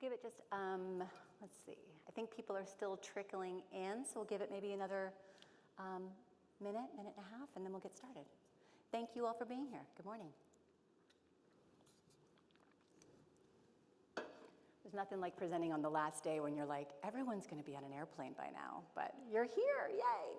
We'll give it just, let's see. I think people are still trickling in, so we'll give it maybe another minute and a half, and then we'll get started. Thank you all for being here. Good morning. There's nothing like presenting on the last day when you're like, everyone's going to be on an airplane by now, but you're here, yay.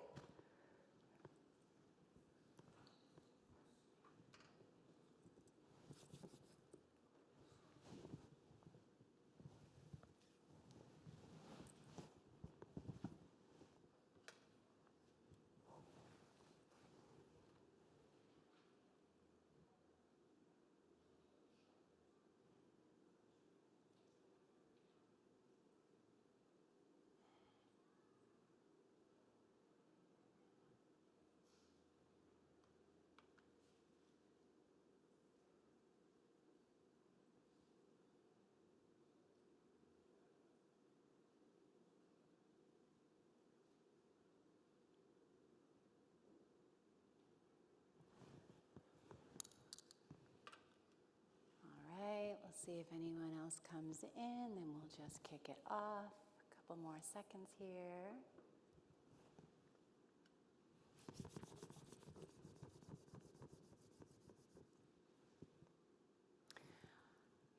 Let's see if anyone else comes in, then we'll just kick it off. A couple more seconds here.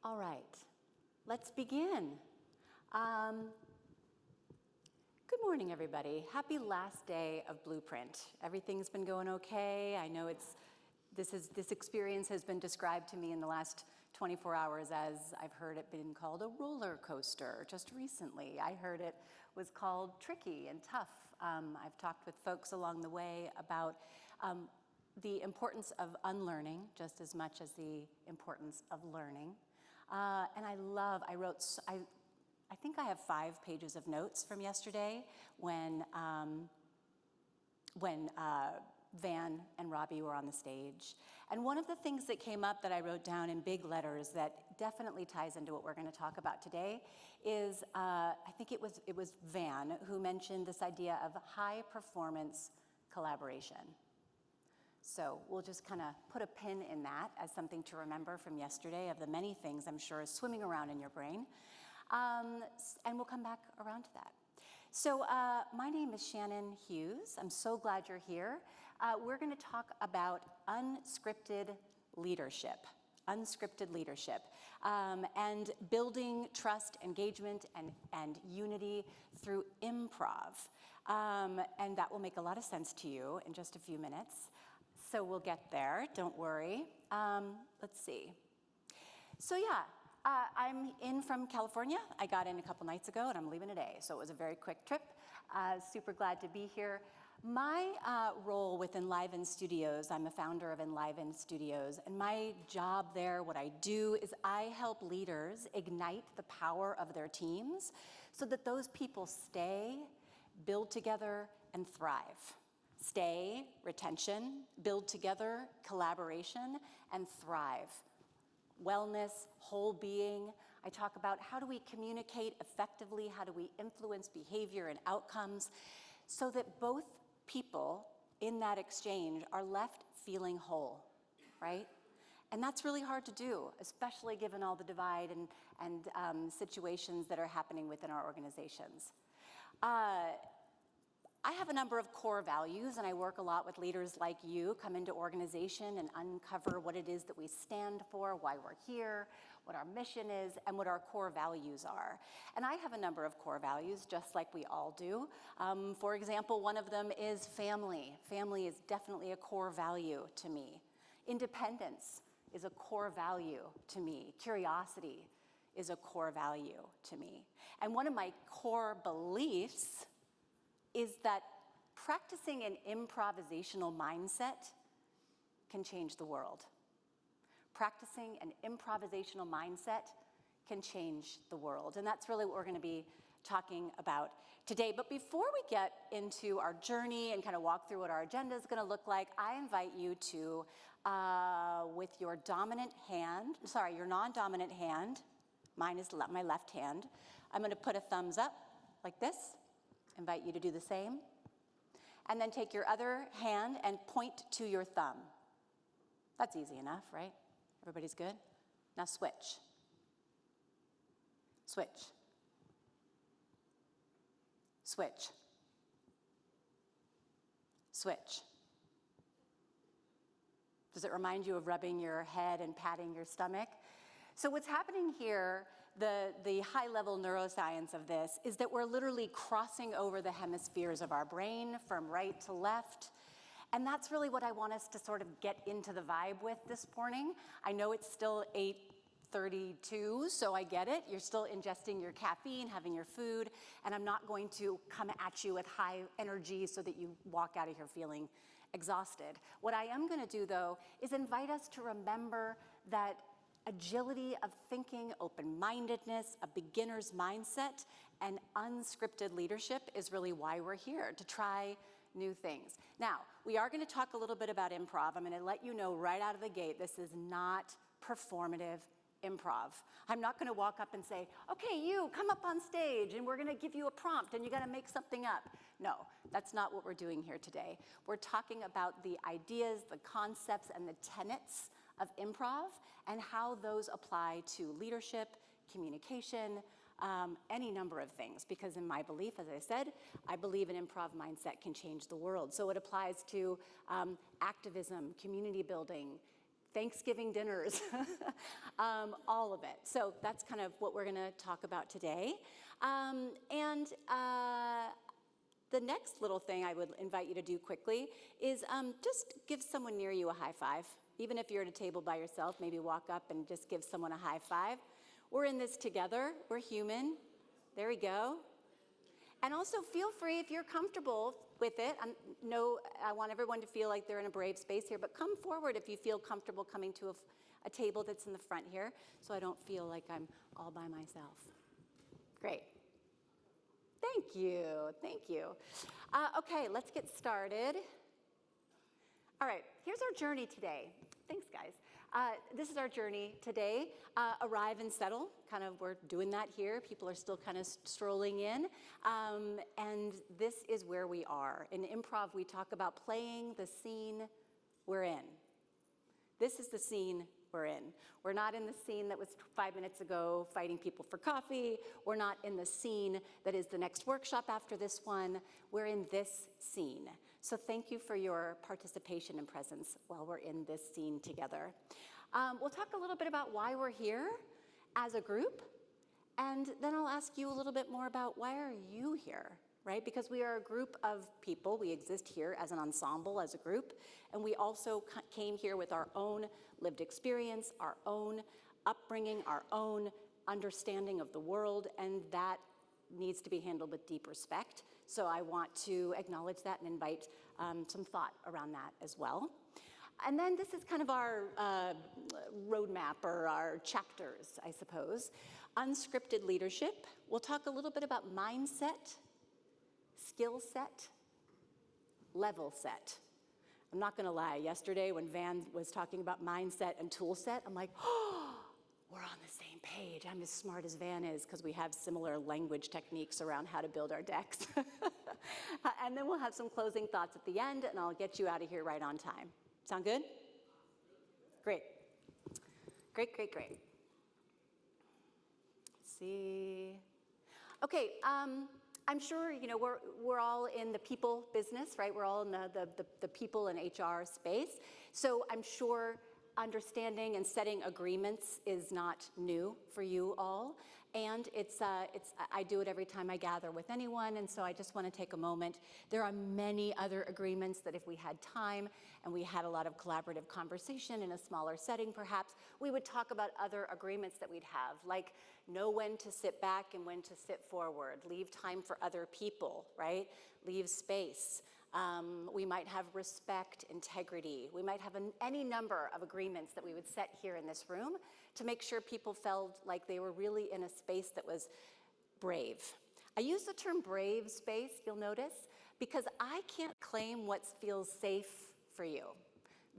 All right, let's begin. Good morning, everybody. Happy last day of Blueprint. Everything's been going okay. I know this experience has been described to me in the last 24 hours as I've heard it been called a roller coaster. Just recently, I heard it was called tricky and tough. I've talked with folks along the way about the importance of unlearning just as much as the importance of learning. And I think I have 5 pages of notes from yesterday when Van and Robbie were on the stage. And one of the things that came up that I wrote down in big letters that definitely ties into what we're going to talk about today is, I think it was Van who mentioned this idea of high performance collaboration. So we'll just kind of put a pin in that as something to remember from yesterday of the many things I'm sure is swimming around in your brain. And we'll come back around to that. So my name is Shannon Hughes. I'm so glad you're here. We're going to talk about unscripted leadership, and building trust, engagement, and unity through improv. And that will make a lot of sense to you in just a few minutes. So we'll get there, don't worry. Let's see. So yeah. I'm in from California. I got in a couple nights ago and I'm leaving today. So it was a very quick trip. Super glad to be here. My role with Enliven Studios, I'm a founder of Enliven Studios, and my job there, what I do is I help leaders ignite the power of their teams so that those people stay, build together, and thrive. Stay, retention, build together, collaboration, and thrive. Wellness, whole being. I talk about how do we communicate effectively, how do we influence behavior and outcomes so that both people in that exchange are left feeling whole, right? And that's really hard to do, especially given all the divide and situations that are happening within our organizations. I have a number of core values, and I work a lot with leaders like you, come into organization and uncover what it is that we stand for, why we're here, what our mission is, and what our core values are. And I have a number of core values, just like we all do. For example, one of them is family. Family is definitely a core value to me. Independence is a core value to me. Curiosity is a core value to me. And one of my core beliefs is that practicing an improvisational mindset can change the world. Practicing an improvisational mindset can change the world. And that's really what we're going to be talking about today. But before we get into our journey and kind of walk through what our agenda is going to look like, I invite you to, with your your non-dominant hand, mine is my left hand, I'm going to put a thumbs up like this. Invite you to do the same. And then take your other hand and point to your thumb. That's easy enough, right? Everybody's good? Now switch. Switch. Switch. Switch. Does it remind you of rubbing your head and patting your stomach? So what's happening here, the high-level neuroscience of this, is that we're literally crossing over the hemispheres of our brain from right to left. And that's really what I want us to sort of get into the vibe with this morning. I know it's still 8:32, so I get it. You're still ingesting your caffeine, having your food, and I'm not going to come at you with high energy so that you walk out of here feeling exhausted. What I am going to do, though, is invite us to remember that agility of thinking, open-mindedness, a beginner's mindset, and unscripted leadership is really why we're here, to try new things. Now, we are going to talk a little bit about improv. I'm going to let you know right out of the gate, this is not performative improv. I'm not going to walk up and say, okay, you come up on stage and we're going to give you a prompt and you got to make something up. No, that's not what we're doing here today. We're talking about the ideas, the concepts, and the tenets of improv and how those apply to leadership, communication, any number of things. Because in my belief, as I said, I believe an improv mindset can change the world. So it applies to activism, community building, Thanksgiving dinners, all of it. So that's kind of what we're going to talk about today. The next little thing I would invite you to do quickly is just give someone near you a high five. Even if you're at a table by yourself, maybe walk up and just give someone a high five. We're in this together. We're human. There we go. And also feel free, if you're comfortable with it. I want everyone to feel like they're in a brave space here, but come forward if you feel comfortable coming to a table that's in the front here, so I don't feel like I'm all by myself. Great. Thank you. Thank you. Okay, let's get started. All right, here's our journey today. Thanks, guys. This is our journey today. Arrive and settle. Kind of, we're doing that here. People are still kind of strolling in. And this is where we are. In improv, we talk about playing the scene we're in. This is the scene we're in. We're not in the scene that was 5 minutes ago fighting people for coffee. We're not in the scene that is the next workshop after this one. We're in this scene. So thank you for your participation and presence while we're in this scene together. We'll talk a little bit about why we're here as a group, and then I'll ask you a little bit more about why are you here, right? Because we are a group of people. We exist here as an ensemble, as a group, and we also came here with our own lived experience, our own upbringing, our own understanding of the world, and that needs to be handled with deep respect. So I want to acknowledge that and invite some thought around that as well. And then this is kind of our roadmap or our chapters, I suppose. Unscripted leadership. We'll talk a little bit about mindset, skill set, level set. I'm not going to lie. Yesterday when Van was talking about mindset and tool set, I'm like, oh, we're on the same page. I'm as smart as Van is because we have similar language techniques around how to build our decks. And then we'll have some closing thoughts at the end, and I'll get you out of here right on time. Sound good? Great. Great, great, great. Let's see. Okay, I'm sure we're all in the people business, right? We're all in the people and HR space. So I'm sure understanding and setting agreements is not new for you all. And I do it every time I gather with anyone, and so I just want to take a moment. There are many other agreements that if we had time and we had a lot of collaborative conversation in a smaller setting perhaps, we would talk about other agreements that we'd have, like know when to sit back and when to sit forward, leave time for other people, right? Leave space. We might have respect, integrity. We might have any number of agreements that we would set here in this room to make sure people felt like they were really in a space that was brave. I use the term brave space, you'll notice, because I can't claim what feels safe for you.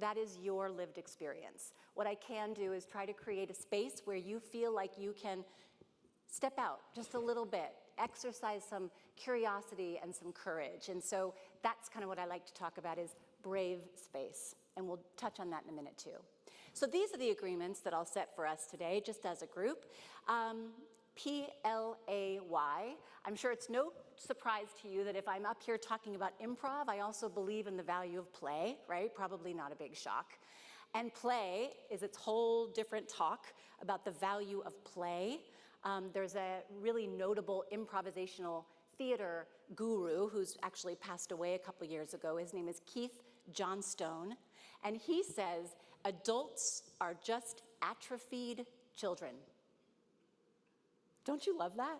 That is your lived experience. What I can do is try to create a space where you feel like you can step out just a little bit, exercise some curiosity and some courage. And so that's kind of what I like to talk about is brave space. And we'll touch on that in a minute too. So these are the agreements that I'll set for us today, just as a group. P-L-A-Y. I'm sure it's no surprise to you that if I'm up here talking about improv, I also believe in the value of play, right? Probably not a big shock. And play is its whole different talk about the value of play. There's a really notable improvisational theater guru who's actually passed away a couple years ago. His name is Keith Johnstone. And he says, adults are just atrophied children. Don't you love that?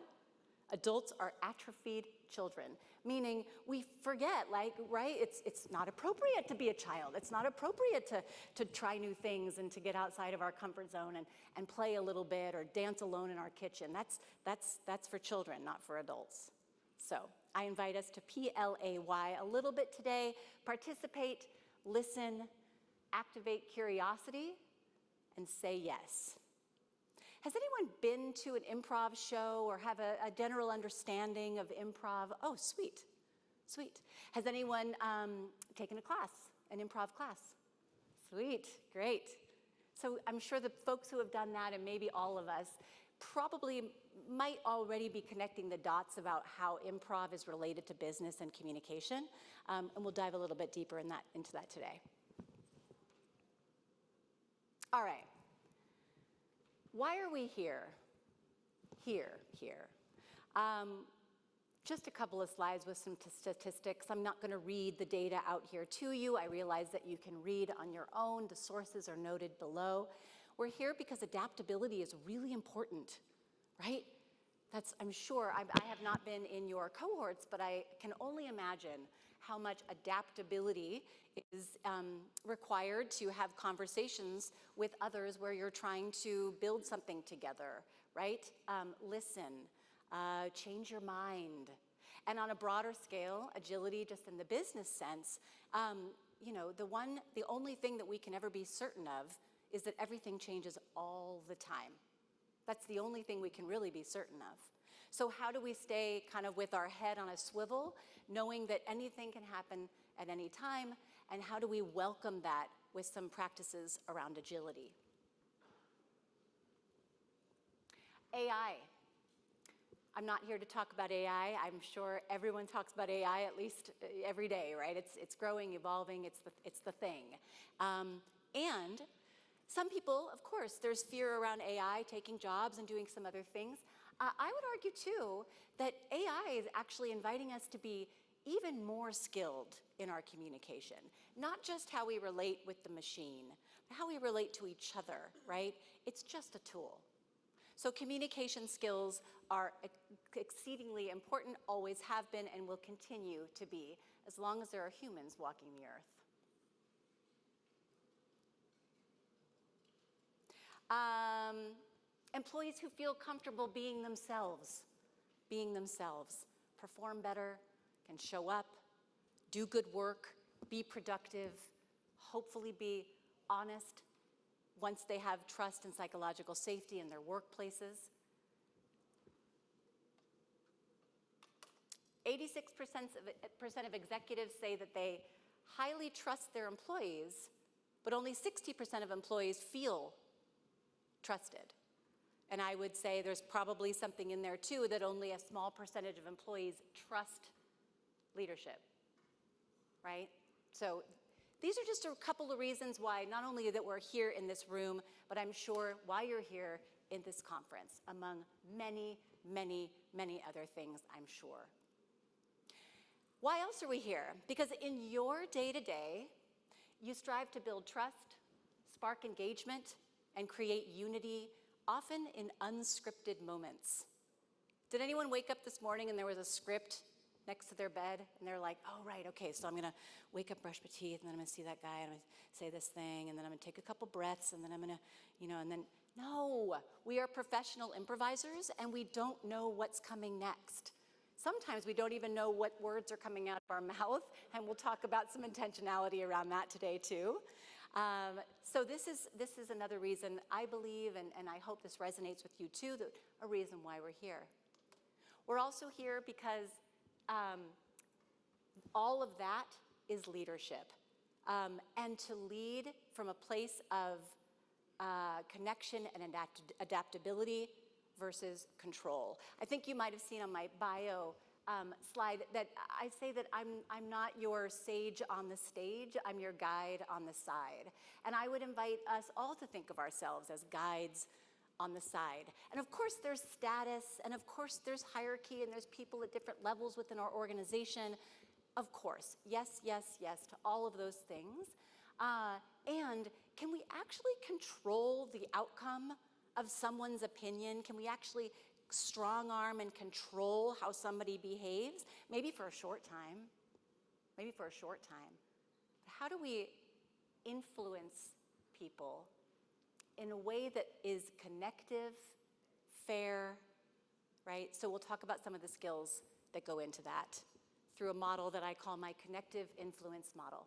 Adults are atrophied children, meaning we forget, like, right? It's not appropriate to be a child. It's not appropriate to try new things and to get outside of our comfort zone and play a little bit or dance alone in our kitchen. That's for children, not for adults. So I invite us to PLAY a little bit today. Participate, listen, activate curiosity, and say yes. Has anyone been to an improv show or have a general understanding of improv? Oh, sweet, sweet. Has anyone taken a class, an improv class? Sweet, great. So I'm sure the folks who have done that, and maybe all of us, probably might already be connecting the dots about how improv is related to business and communication. And we'll dive a little bit deeper into that today. All right. Why are we here? Here. Just a couple of slides with some statistics. I'm not going to read the data out here to you. I realize that you can read on your own. The sources are noted below. We're here because adaptability is really important, right? I'm sure, I have not been in your cohorts, but I can only imagine how much adaptability is required to have conversations with others where you're trying to build something together, right? Listen, change your mind. And on a broader scale, agility just in the business sense, the only thing that we can ever be certain of is that everything changes all the time. That's the only thing we can really be certain of. So how do we stay kind of with our head on a swivel, knowing that anything can happen at any time, and how do we welcome that with some practices around agility? AI. I'm not here to talk about AI. I'm sure everyone talks about AI at least every day, right? It's growing, evolving, it's the thing. And some people, of course, there's fear around AI taking jobs and doing some other things. I would argue, too, that AI is actually inviting us to be even more skilled in our communication, not just how we relate with the machine, but how we relate to each other, right? It's just a tool. So communication skills are exceedingly important, always have been, and will continue to be, as long as there are humans walking the earth. Employees who feel comfortable being themselves, perform better, can show up, do good work, be productive, hopefully be honest once they have trust and psychological safety in their workplaces. 86% of executives say that they highly trust their employees, but only 60% of employees feel trusted. And I would say there's probably something in there too that only a small percentage of employees trust leadership, right? So these are just a couple of reasons why not only that we're here in this room, but I'm sure why you're here in this conference, among many, many, many other things, I'm sure. Why else are we here? Because in your day-to-day, you strive to build trust, spark engagement, and create unity, often in unscripted moments. Did anyone wake up this morning and there was a script next to their bed and they're like, oh, right, okay, so I'm gonna wake up, brush my teeth, and then I'm gonna see that guy and I'm gonna say this thing, and then I'm gonna take a couple breaths, and then I'm gonna, and then, no, we are professional improvisers and we don't know what's coming next. Sometimes we don't even know what words are coming out of our mouth, and we'll talk about some intentionality around that today too. So this is another reason I believe, and I hope this resonates with you too, that a reason why we're here. We're also here because all of that is leadership. And to lead from a place of connection and adaptability versus control. I think you might have seen on my bio slide that I say that I'm not your sage on the stage, I'm your guide on the side. And I would invite us all to think of ourselves as guides on the side. And of course there's status, and of course there's hierarchy, and there's people at different levels within our organization. Of course, yes, yes, yes to all of those things. And can we actually control the outcome of someone's opinion? Can we actually strong arm and control how somebody behaves? Maybe for a short time, maybe for a short time. How do we influence people in a way that is connective, fair, right? So we'll talk about some of the skills that go into that through a model that I call my connective influence model.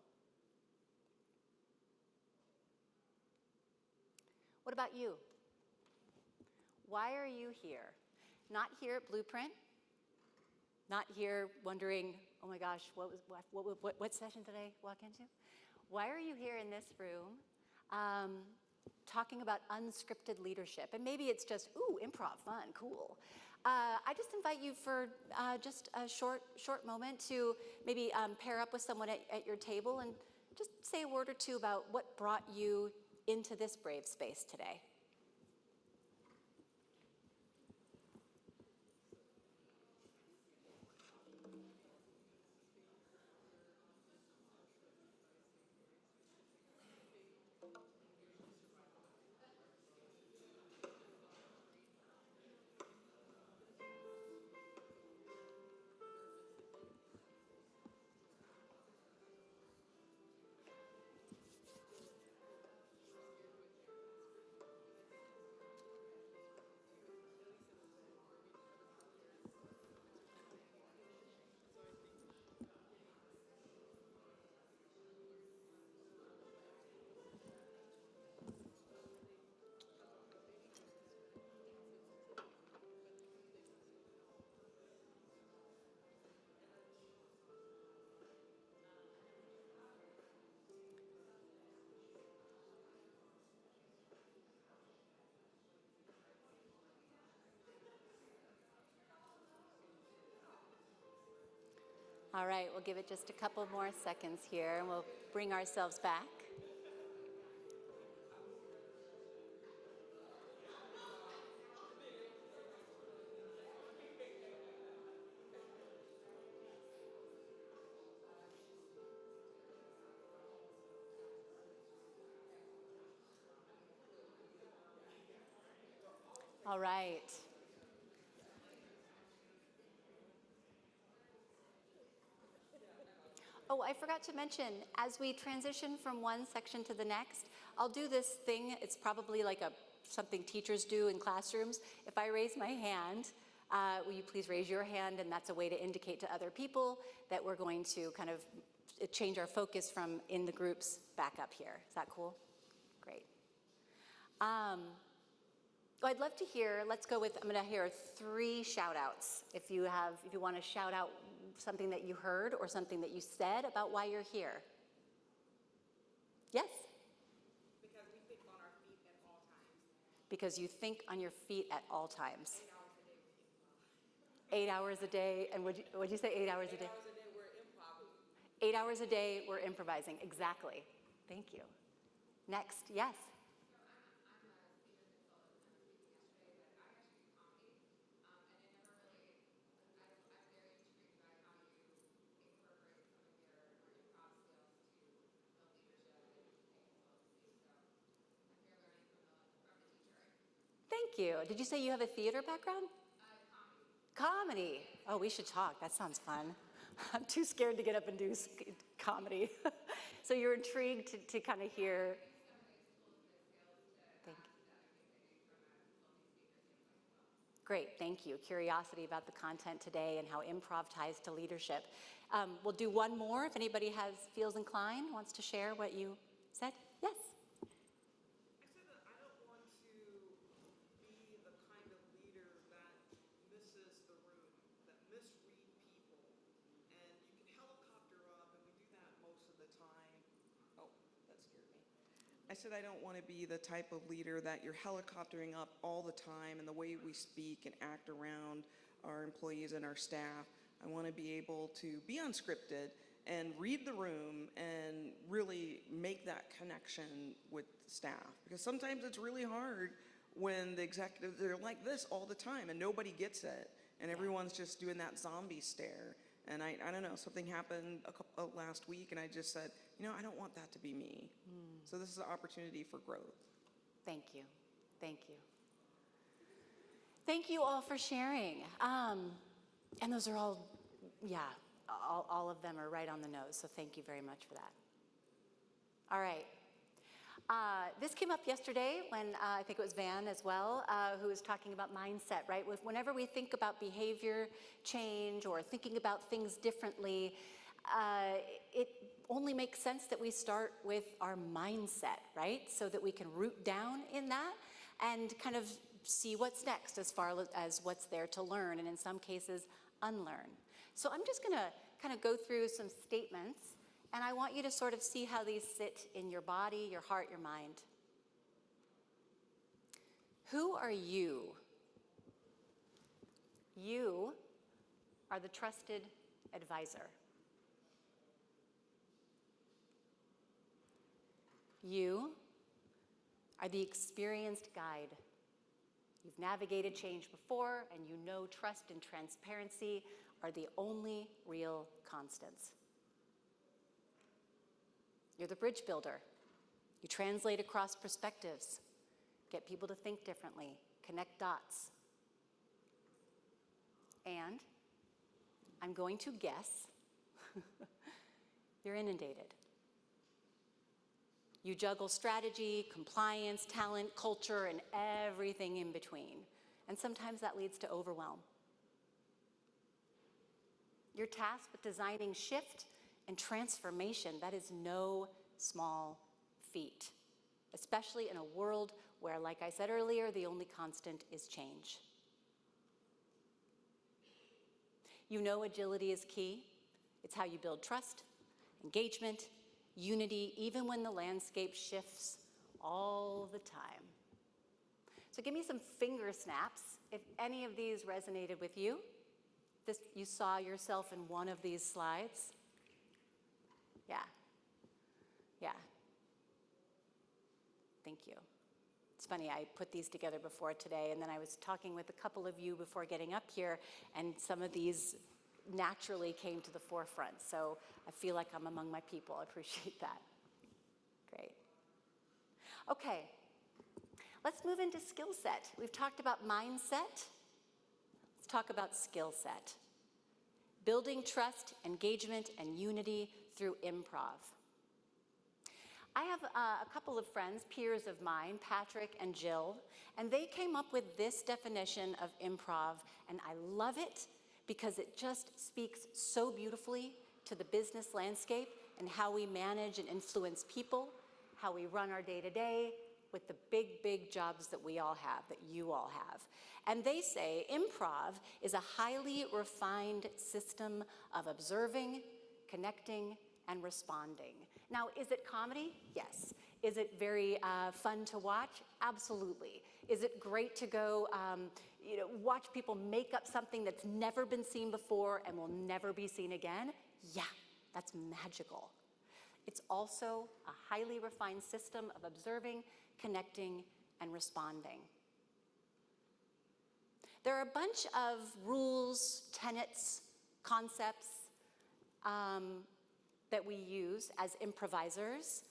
What about you? Why are you here? Not here at Blueprint, not here wondering, oh my gosh, what session did I walk into? Why are you here in this room talking about unscripted leadership? And maybe it's just, ooh, improv, fun, cool. I just invite you for just a short moment to maybe pair up with someone at your table and just say a word or two about what brought you into this brave space today. All right, we'll give it just a couple more seconds here and we'll bring ourselves back. All right. Oh, I forgot to mention, as we transition from one section to the next, I'll do this thing. It's probably like something teachers do in classrooms. If I raise my hand, will you please raise your hand? And that's a way to indicate to other people that we're going to kind of change our focus from in the groups back up here. Is that cool? Great. I'd love to hear, let's go with, I'm gonna hear 3 shout outs. If you wanna shout out something that you heard or something that you said about why you're here. Yes? Because we think on our feet at all times. Because you think on your feet at all times. 8 hours a day. 8 hours a day, and what'd you say, 8 hours a day? 8 hours a day we're improvising. 8 hours a day we're improvising, exactly. Thank you. Next, yes? Thank you. Did you say you have a theater background? Comedy. Oh, we should talk. That sounds fun. I'm too scared to get up and do comedy. So you're intrigued to kind of hear. Thank you. Great, thank you. Curiosity about the content today and how improv ties to leadership. We'll do one more if anybody feels inclined, wants to share what you said. Yes? I said that I don't want to be the kind of leader that misses the room, that misread people. And you can helicopter up, and we do that most of the time. Oh, that scared me. I said I don't want to be the type of leader that you're helicoptering up all the time and the way we speak and act around our employees and our staff. I want to be able to be unscripted and read the room and really make that connection with staff. Because sometimes it's really hard when the executives, they're like this all the time and nobody gets it. And everyone's just doing that zombie stare. And I don't know, something happened last week and I just said, you know, I don't want that to be me. So this is an opportunity for growth. Thank you. Thank you. Thank you all for sharing. And those are all, all of them are right on the nose. So thank you very much for that. All right. This came up yesterday when I think it was Van as well, who was talking about mindset, right? Whenever we think about behavior change or thinking about things differently, it only makes sense that we start with our mindset, right? So that we can root down in that and kind of see what's next as far as what's there to learn, and in some cases, unlearn. So I'm just gonna kind of go through some statements, and I want you to sort of see how these sit in your body, your heart, your mind. Who are you? You are the trusted advisor. You are the experienced guide. You've navigated change before, and you know trust and transparency are the only real constants. You're the bridge builder. You translate across perspectives, get people to think differently, connect dots. And I'm going to guess you're inundated. You juggle strategy, compliance, talent, culture, and everything in between. And sometimes that leads to overwhelm. You're tasked with designing shift and transformation. That is no small feat, especially in a world where, like I said earlier, the only constant is change. You know agility is key. It's how you build trust, engagement, unity, even when the landscape shifts all the time. So give me some finger snaps if any of these resonated with you. You saw yourself in one of these slides. Yeah. Thank you. It's funny, I put these together before today, and then I was talking with a couple of you before getting up here, and some of these naturally came to the forefront. So I feel like I'm among my people. I appreciate that. Great. Okay, let's move into skill set. We've talked about mindset. Let's talk about skill set. Building trust, engagement, and unity through improv. I have a couple of friends, peers of mine, Patrick and Jill, and they came up with this definition of improv, and I love it because it just speaks so beautifully to the business landscape and how we manage and influence people, how we run our day-to-day with the big, big jobs that we all have, that you all have. And they say improv is a highly refined system of observing, connecting, and responding. Now, is it comedy? Yes. Is it very fun to watch? Absolutely. Is it great to go watch people make up something that's never been seen before and will never be seen again? Yeah, that's magical. It's also a highly refined system of observing, connecting, and responding. There are a bunch of rules, tenets, concepts that we use as improvisers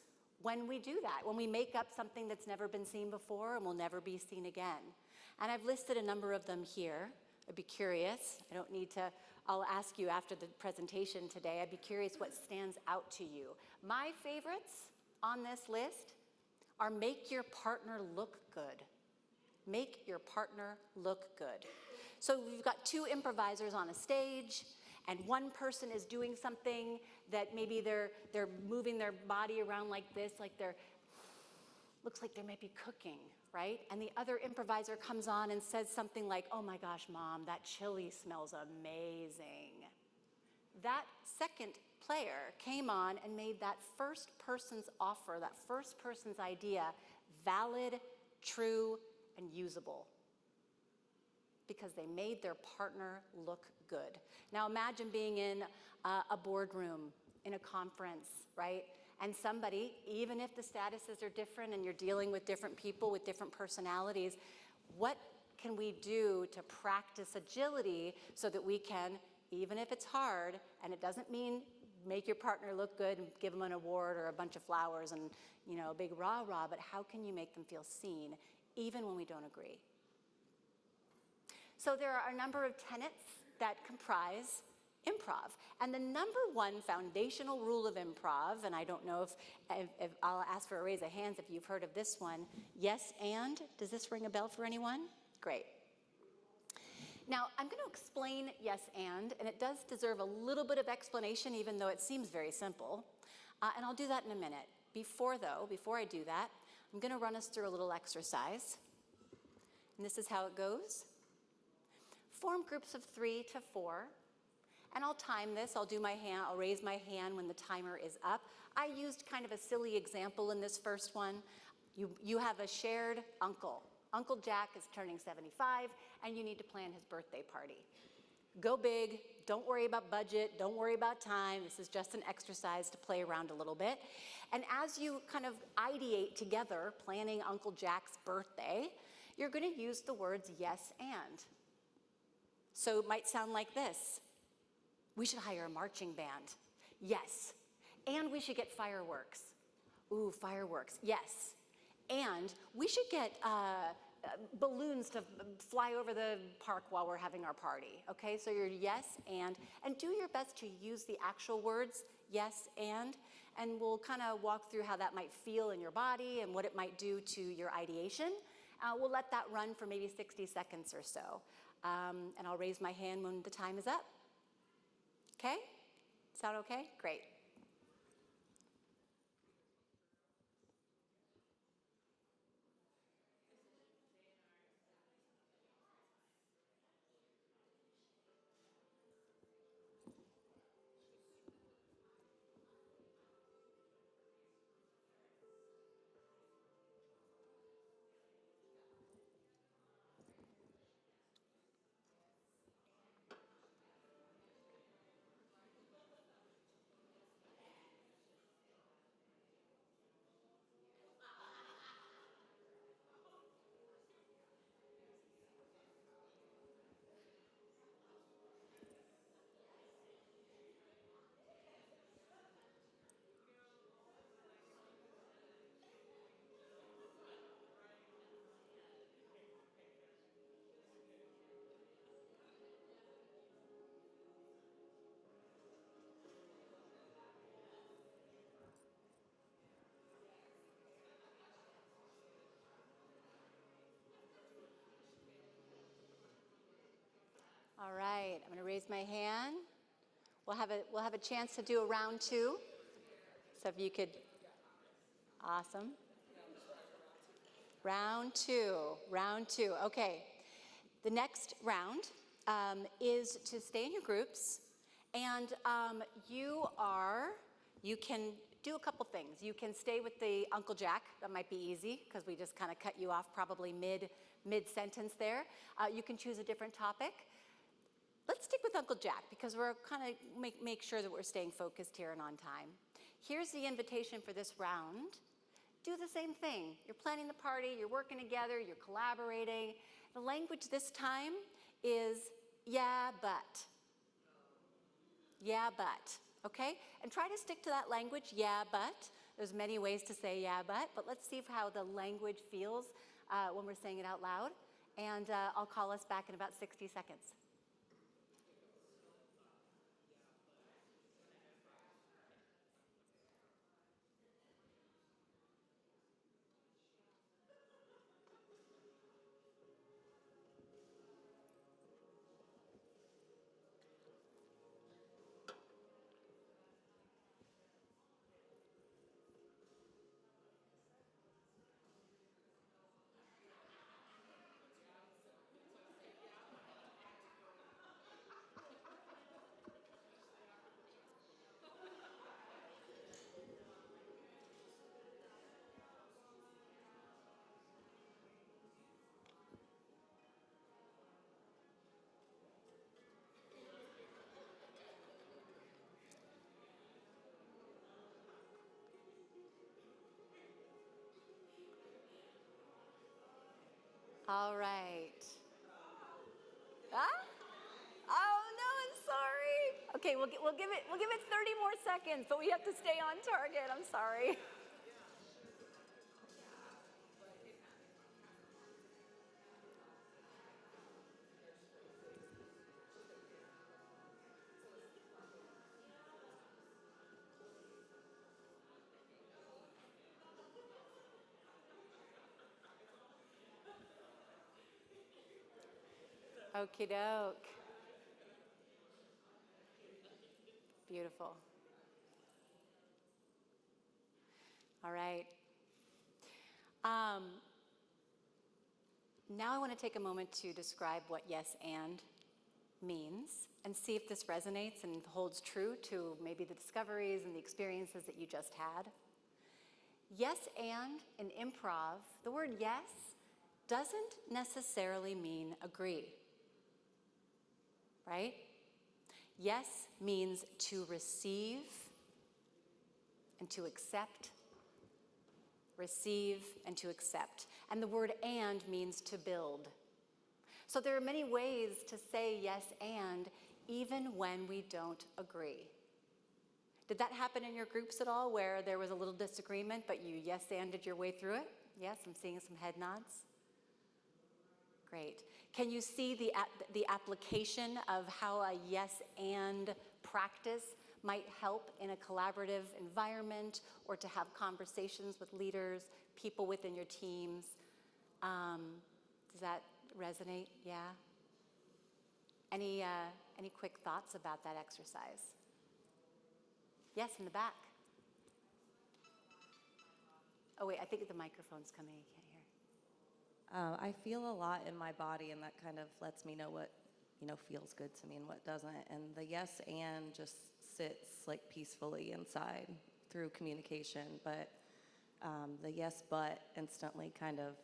when we do that, when we make up something that's never been seen before and will never be seen again. And I've listed a number of them here. I'd be curious. I'll ask you after the presentation today. I'd be curious what stands out to you. My favorites on this list are make your partner look good. Make your partner look good. So we've got two improvisers on a stage, and one person is doing something that maybe they're moving their body around like this, looks like they might be cooking, right? And the other improviser comes on and says something like, "Oh my gosh, Mom, that chili smells amazing." That second player came on and made that first person's offer, that first person's idea, valid, true, and usable. Because they made their partner look good. Now imagine being in a boardroom, in a conference, right? And somebody, even if the statuses are different and you're dealing with different people with different personalities, what can we do to practice agility so that we can, even if it's hard, and it doesn't mean make your partner look good and give them an award or a bunch of flowers and, you know, a big rah-rah, but how can you make them feel seen, even when we don't agree? So there are a number of tenets that comprise improv. And the number one foundational rule of improv, and I don't know if I'll ask for a raise of hands if you've heard of this one, yes and? Does this ring a bell for anyone? Great. Now, I'm going to explain yes and it does deserve a little bit of explanation, even though it seems very simple. And I'll do that in a minute. Before I do that, I'm going to run us through a little exercise. And this is how it goes. Form groups of 3 to 4, and I'll time this. I'll raise my hand when the timer is up. I used kind of a silly example in this first one. You have a shared uncle. Uncle Jack is turning 75, and you need to plan his birthday party. Go big, don't worry about budget, don't worry about time. This is just an exercise to play around a little bit. And as you kind of ideate together, planning Uncle Jack's birthday, you're going to use the words yes and. So it might sound like this. We should hire a marching band. Yes. And we should get fireworks. Ooh, fireworks. Yes. And we should get balloons to fly over the park while we're having our party. Okay, so you're yes and do your best to use the actual words yes and we'll kind of walk through how that might feel in your body and what it might do to your ideation. We'll let that run for maybe 60 seconds or so. And I'll raise my hand when the time is up. Okay? Sound okay? Great. All right, I'm going to raise my hand. We'll have a chance to do a round 2. So if you could, awesome. Round two. Okay, the next round is to stay in your groups, and you can do a couple things. You can stay with the Uncle Jack. That might be easy because we just kind of cut you off probably mid-sentence there. You can choose a different topic. Let's stick with Uncle Jack because we're kind of make sure that we're staying focused here and on time. Here's the invitation for this round. Do the same thing. You're planning the party, you're working together, you're collaborating. The language this time is yeah, but. Yeah, but. Okay? And try to stick to that language, yeah, but. There's many ways to say yeah, but let's see how the language feels when we're saying it out loud. And I'll call us back in about 60 seconds. All right. Ah? Oh no, I'm sorry. Okay, we'll give it 30 more seconds, but we have to stay on target. I'm sorry. Okie doke. Beautiful. All right. Now I want to take a moment to describe what yes and means and see if this resonates and holds true to maybe the discoveries and the experiences that you just had. Yes and in improv, the word yes doesn't necessarily mean agree, right? Yes means to receive and to accept, receive and to accept. And the word and means to build. So there are many ways to say yes and even when we don't agree. Did that happen in your groups at all where there was a little disagreement but you yes anded your way through it? Yes, I'm seeing some head nods. Great. Can you see the application of how a yes and practice might help in a collaborative environment or to have conversations with leaders, people within your teams? Does that resonate? Yeah? Any quick thoughts about that exercise? Yes, in the back. Oh wait, I think the microphone's coming, I can't hear. I feel a lot in my body, and that kind of lets me know what, feels good to me and what doesn't. And the yes and just sits like peacefully inside through communication, but the yes but instantly kind of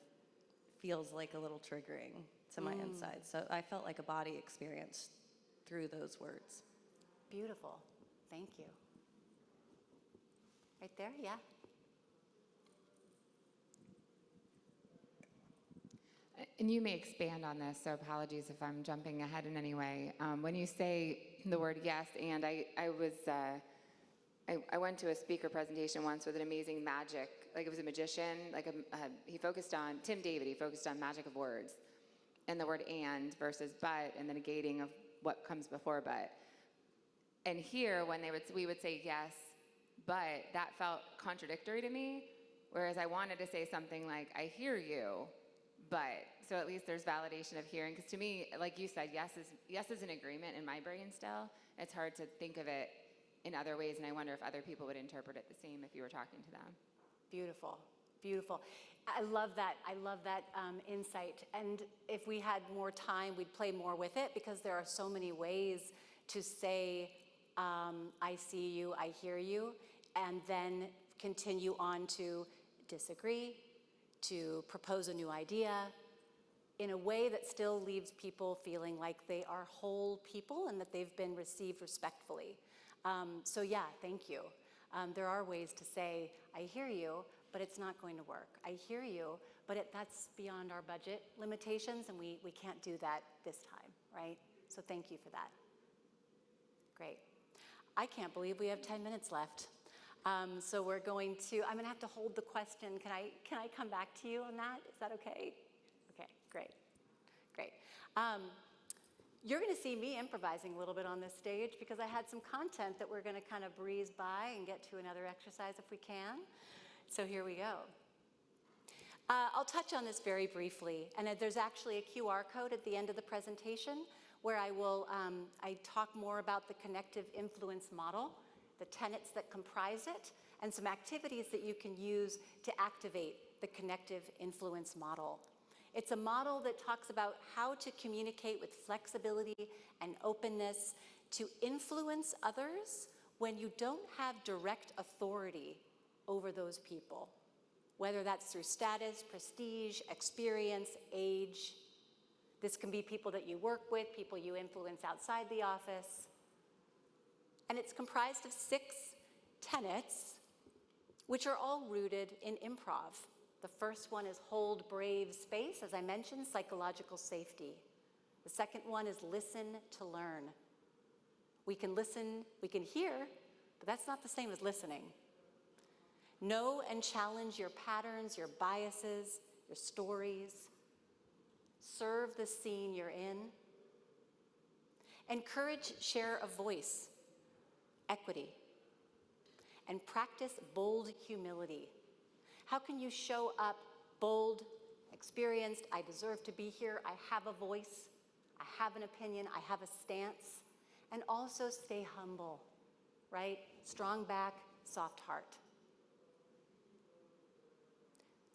feels like a little triggering to my inside. So I felt like a body experience through those words. Beautiful. Thank you. Right there, yeah. And you may expand on this, so apologies if I'm jumping ahead in any way. When you say the word yes, and I went to a speaker presentation once with an amazing magic, like it was a magician, he focused on, Tim David, he focused on magic of words, and the word and versus but, and the negating of what comes before but. And here, when we would say yes, but that felt contradictory to me, whereas I wanted to say something like, I hear you, but, so at least there's validation of hearing, because to me, like you said, yes is an agreement in my brain still. It's hard to think of it in other ways, and I wonder if other people would interpret it the same if you were talking to them. Beautiful, beautiful. I love that insight. And if we had more time, we'd play more with it, because there are so many ways to say, I see you, I hear you, and then continue on to disagree, to propose a new idea, in a way that still leaves people feeling like they are whole people and that they've been received respectfully. So yeah, thank you. There are ways to say, I hear you, but it's not going to work. I hear you, but that's beyond our budget limitations, and we can't do that this time, right? So thank you for that. Great. I can't believe we have 10 minutes left. So I'm going to have to hold the question. Can I come back to you on that? Is that okay? Okay, great. You're going to see me improvising a little bit on this stage, because I had some content that we're going to kind of breeze by and get to another exercise if we can. So here we go. I'll touch on this very briefly, and there's actually a QR code at the end of the presentation where I talk more about the connective influence model, the tenets that comprise it, and some activities that you can use to activate the connective influence model. It's a model that talks about how to communicate with flexibility and openness to influence others when you don't have direct authority over those people, whether that's through status, prestige, experience, age. This can be people that you work with, people you influence outside the office. And it's comprised of 6 tenets, which are all rooted in improv. The first one is hold brave space, as I mentioned, psychological safety. The second one is listen to learn. We can listen, we can hear, but that's not the same as listening. Know and challenge your patterns, your biases, your stories. Serve the scene you're in. Encourage share of voice, equity, and practice bold humility. How can you show up bold, experienced, I deserve to be here, I have a voice, I have an opinion, I have a stance, and also stay humble, right? Strong back, soft heart.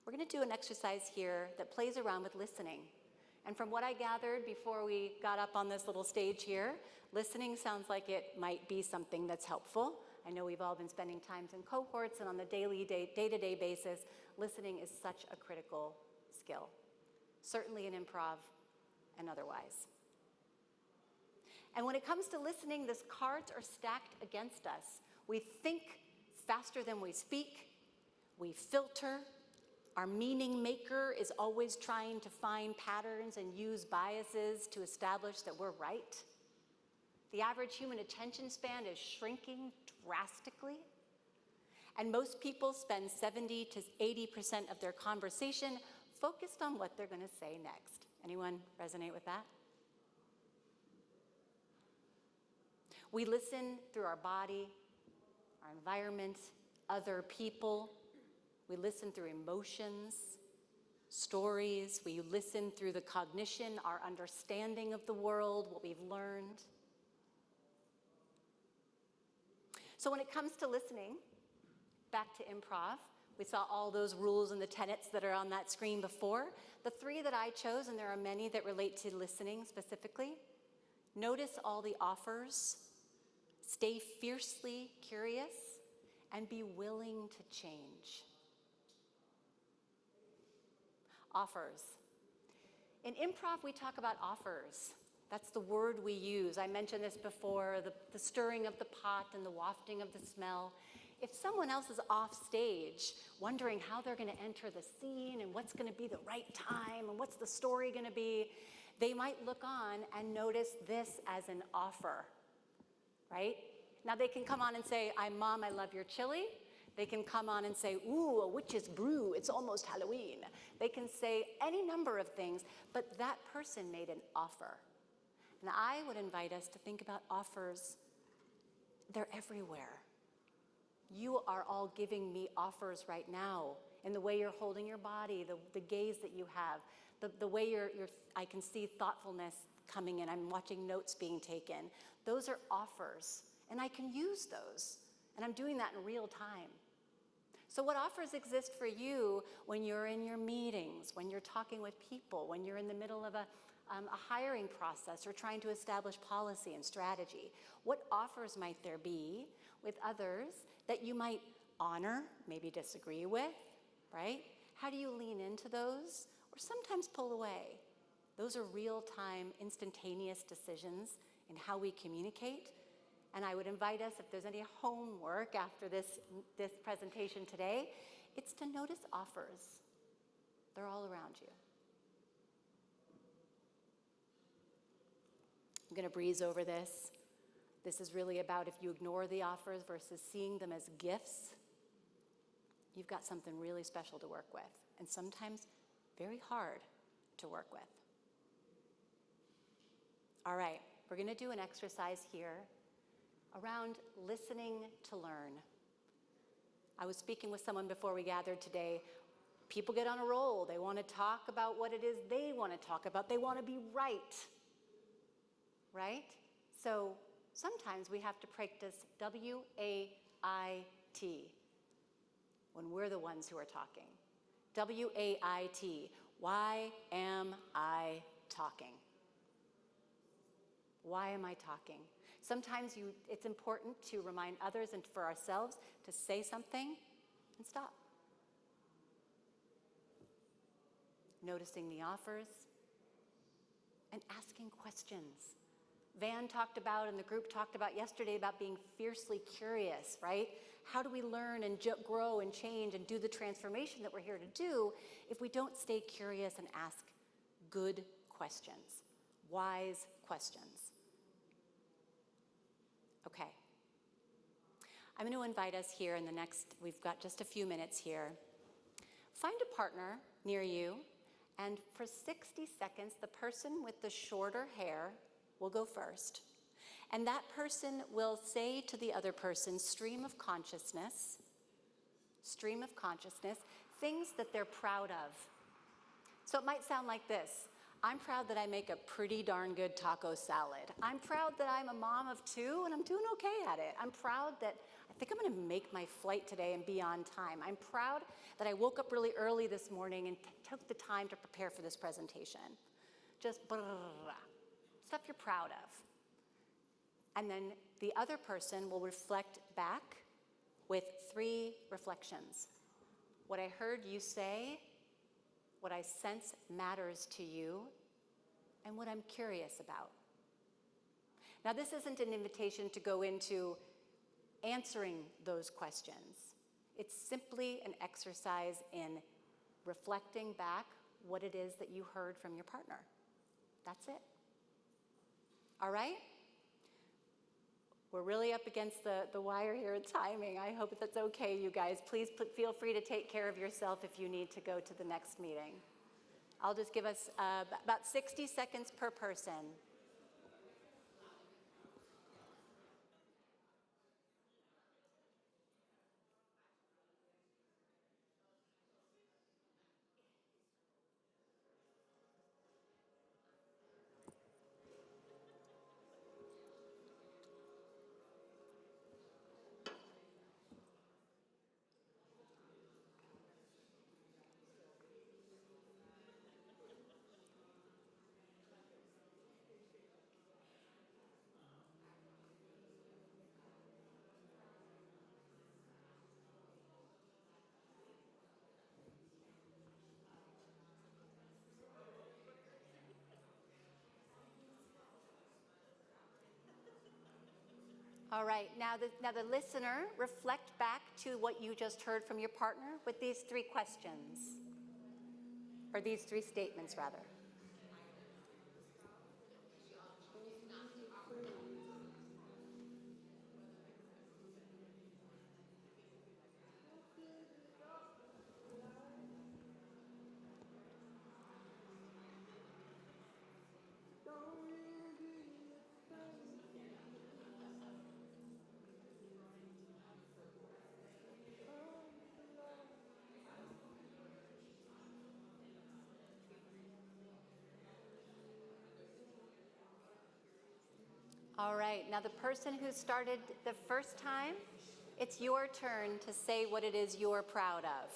We're going to do an exercise here that plays around with listening. And from what I gathered before we got up on this little stage here, listening sounds like it might be something that's helpful. I know we've all been spending times in cohorts, and on the day-to-day basis, listening is such a critical skill, certainly in improv and otherwise. And when it comes to listening, the cards are stacked against us. We think faster than we speak. We filter. Our meaning maker is always trying to find patterns and use biases to establish that we're right. The average human attention span is shrinking drastically. And most people spend 70 to 80% of their conversation focused on what they're going to say next. Anyone resonate with that? We listen through our body, our environment, other people. We listen through emotions, stories. We listen through the cognition, our understanding of the world, what we've learned. So when it comes to listening, back to improv, we saw all those rules and the tenets that are on that screen before. The three that I chose, and there are many that relate to listening specifically, notice all the offers, stay fiercely curious, and be willing to change. Offers. In improv, we talk about offers. That's the word we use. I mentioned this before, the stirring of the pot and the wafting of the smell. If someone else is off stage, wondering how they're going to enter the scene and what's going to be the right time and what's the story going to be, they might look on and notice this as an offer, right? Now they can come on and say, Mom, I love your chili. They can come on and say, ooh, a witch's brew, it's almost Halloween. They can say any number of things, but that person made an offer. And I would invite us to think about offers. They're everywhere. You are all giving me offers right now in the way you're holding your body, the gaze that you have, the way I can see thoughtfulness coming in. I'm watching notes being taken. Those are offers, and I can use those. And I'm doing that in real time. So what offers exist for you when you're in your meetings, when you're talking with people, when you're in the middle of a hiring process or trying to establish policy and strategy? What offers might there be with others that you might honor, maybe disagree with, right? How do you lean into those or sometimes pull away? Those are real-time, instantaneous decisions in how we communicate. And I would invite us, if there's any homework after this presentation today, it's to notice offers. They're all around you. I'm going to breeze over this. This is really about if you ignore the offers versus seeing them as gifts, you've got something really special to work with, and sometimes very hard to work with. All right, we're going to do an exercise here around listening to learn. I was speaking with someone before we gathered today. People get on a roll. They want to talk about what it is they want to talk about. They want to be right? So sometimes we have to practice WAIT when we're the ones who are talking. WAIT, why am I talking? Why am I talking? Sometimes it's important to remind others and for ourselves to say something and stop. Noticing the offers and asking questions. Van talked about and the group talked about yesterday about being fiercely curious, right? How do we learn and grow and change and do the transformation that we're here to do if we don't stay curious and ask good questions, wise questions? Okay. I'm going to invite us here in the next, we've got just a few minutes here. Find a partner near you, and for 60 seconds, the person with the shorter hair will go first. And that person will say to the other person, stream of consciousness, things that they're proud of. So it might sound like this. I'm proud that I make a pretty darn good taco salad. I'm proud that I'm a mom of 2 and I'm doing okay at it. I'm proud that I think I'm gonna make my flight today and be on time. I'm proud that I woke up really early this morning and took the time to prepare for this presentation. Just stuff you're proud of. And then the other person will reflect back with 3 reflections. What I heard you say, what I sense matters to you, and what I'm curious about. Now, this isn't an invitation to go into answering those questions. It's simply an exercise in reflecting back what it is that you heard from your partner. That's it. All right? We're really up against the wire here in timing. I hope that's okay, you guys. Please feel free to take care of yourself if you need to go to the next meeting. I'll just give us about 60 seconds per person. All right, now the listener, reflect back to what you just heard from your partner with these 3 questions, or these 3 statements, rather. All right, now the person who started the first time, it's your turn to say what it is you're proud of.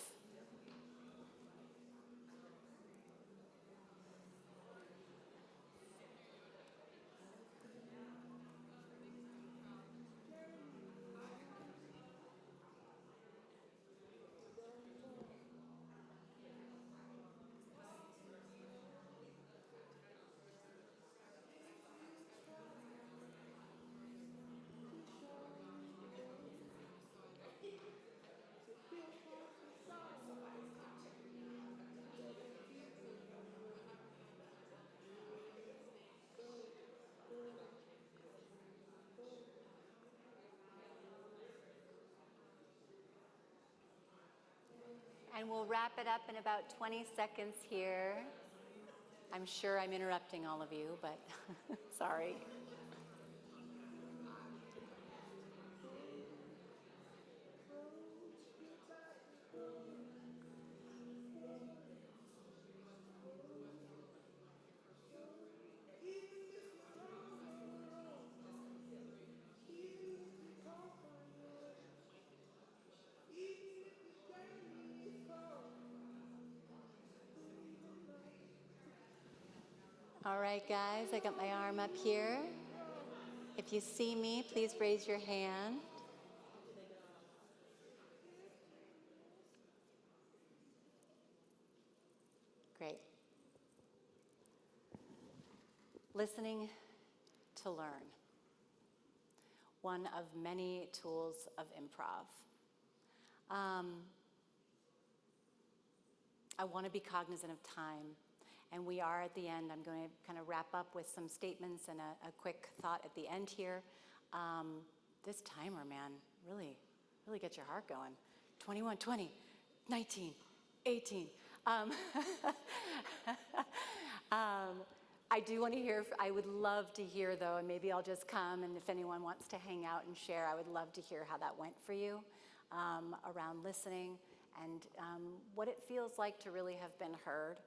And we'll wrap it up in about 20 seconds here. I'm sure I'm interrupting all of you, but sorry. All right, guys, I got my arm up here. If you see me, please raise your hand. Great. Listening to learn. One of many tools of improv. I want to be cognizant of time, and we are at the end. I'm going to kind of wrap up with some statements and a quick thought at the end here. This timer, man, really gets your heart going. 21, 20, 19, 18. I do want to hear, I would love to hear though, and maybe I'll just come, and if anyone wants to hang out and share, I would love to hear how that went for you around listening and what it feels like to really have been heard.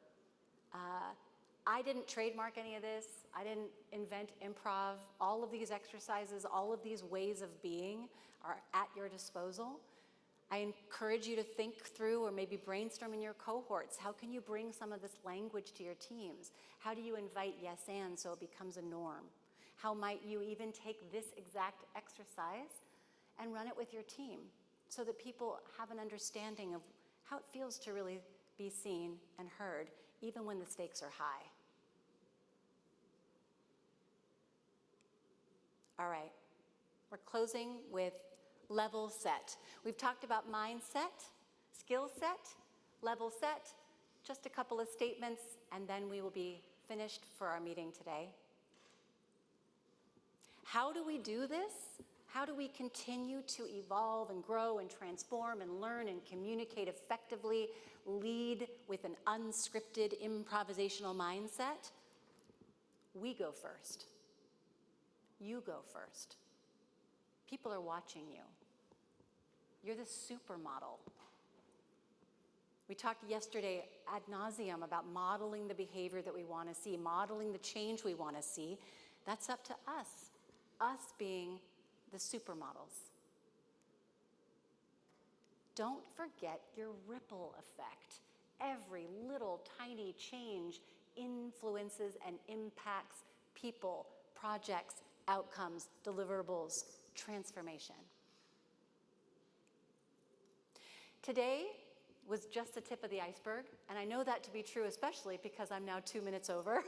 I didn't trademark any of this. I didn't invent improv. All of these exercises, all of these ways of being are at your disposal. I encourage you to think through or maybe brainstorm in your cohorts. How can you bring some of this language to your teams? How do you invite yes and so it becomes a norm? How might you even take this exact exercise and run it with your team so that people have an understanding of how it feels to really be seen and heard, even when the stakes are high? All right, we're closing with level set. We've talked about mindset, skill set, level set, just a couple of statements, and then we will be finished for our meeting today. How do we do this? How do we continue to evolve and grow and transform and learn and communicate effectively, lead with an unscripted improvisational mindset? We go first. You go first. People are watching you. You're the supermodel. We talked yesterday ad nauseum about modeling the behavior that we want to see, modeling the change we want to see. That's up to us being the supermodels. Don't forget your ripple effect. Every little tiny change influences and impacts people, projects, outcomes, deliverables, transformation. Today was just the tip of the iceberg, and I know that to be true especially because I'm now 2 minutes over.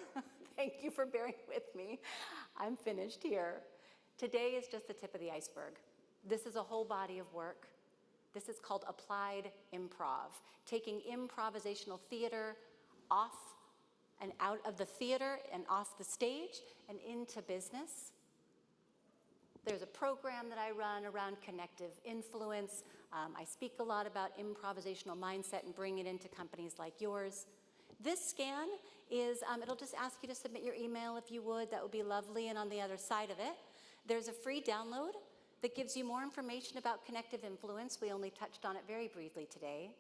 Thank you for bearing with me. I'm finished here. Today is just the tip of the iceberg. This is a whole body of work. This is called applied improv, taking improvisational theater off and out of the theater and off the stage and into business. There's a program that I run around connective influence. I speak a lot about improvisational mindset and bring it into companies like yours. This scan is, it'll just ask you to submit your email if you would. That would be lovely. And on the other side of it, there's a free download that gives you more information about connective influence. We only touched on it very briefly today.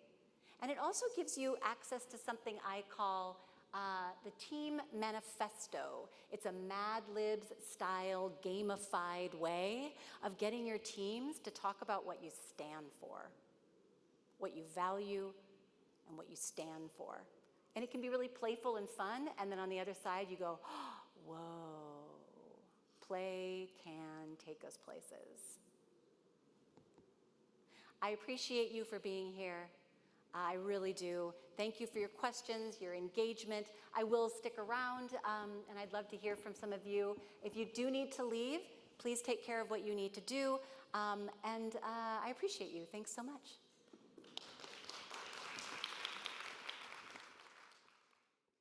And it also gives you access to something I call the Team Manifesto. It's a Mad Libs style gamified way of getting your teams to talk about what you stand for, what you value, and what you stand for. And it can be really playful and fun, and then on the other side you go, oh, whoa, play can take us places. I appreciate you for being here. I really do. Thank you for your questions, your engagement. I will stick around, and I'd love to hear from some of you. If you do need to leave, please take care of what you need to do, and I appreciate you. Thanks so much.